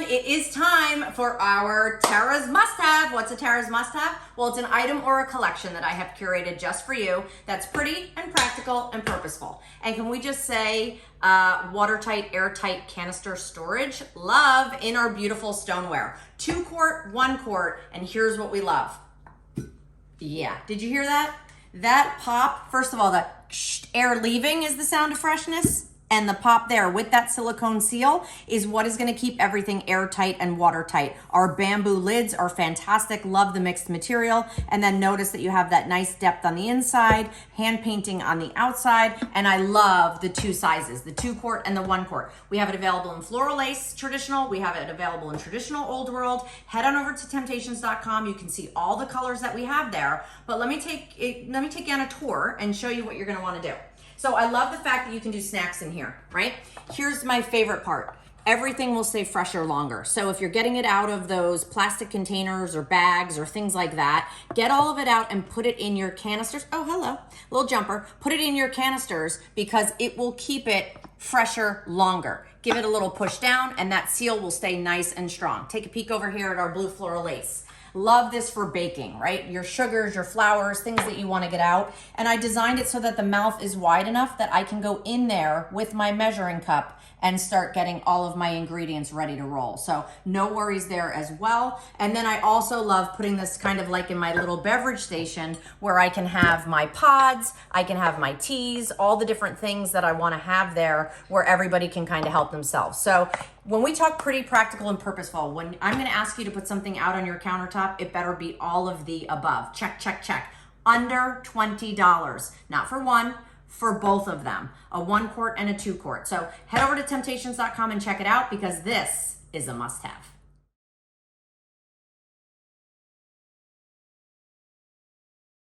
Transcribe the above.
it is time for our Tara's must-have. What's a Tara's must-have? Well, it's an item or a collection that I have curated just for you that's pretty and practical and purposeful. And can we just say watertight, airtight canister storage? Love in our beautiful stoneware. 2-quart, 1-quart, and here's what we love. Yeah, did you hear that? That pop, first of all, the air leaving is the sound of freshness. And the pop there with that silicone seal is what is going to keep everything airtight and watertight. Our bamboo lids are fantastic. Love the mixed material. And then notice that you have that nice depth on the inside, hand painting on the outside. And I love the two sizes, the 2-quart and the 1-quart. We have it available in floral lace traditional. We have it available in traditional old world. Head on over to temp-tations.com. You can see all the colors that we have there. But let me take you on a tour and show you what you're going to want to do. So I love the fact that you can do snacks in here, right? Here's my favorite part. Everything will stay fresher longer. So if you're getting it out of those plastic containers or bags or things like that, get all of it out and put it in your canisters. Oh, hello, little jumper. Put it in your canisters because it will keep it fresher longer. Give it a little push down and that seal will stay nice and strong. Take a peek over here at our blue floral lace. Love this for baking, right? Your sugars, your flours, things that you want to get out. And I designed it so that the mouth is wide enough that I can go in there with my measuring cup and start getting all of my ingredients ready to roll. So no worries there as well. And then I also love putting this kind of like in my little beverage station where I can have my pods, I can have my teas, all the different things that I want to have there where everybody can kind of help themselves. So when we talk pretty practical and purposeful, when I'm going to ask you to put something out on your countertop, it better be all of the above. Check, check, check. Under $20, not for one, for both of them, a 1-quart and a 2-quart. So head over to temp-tations.com and check it out because this is a must-have.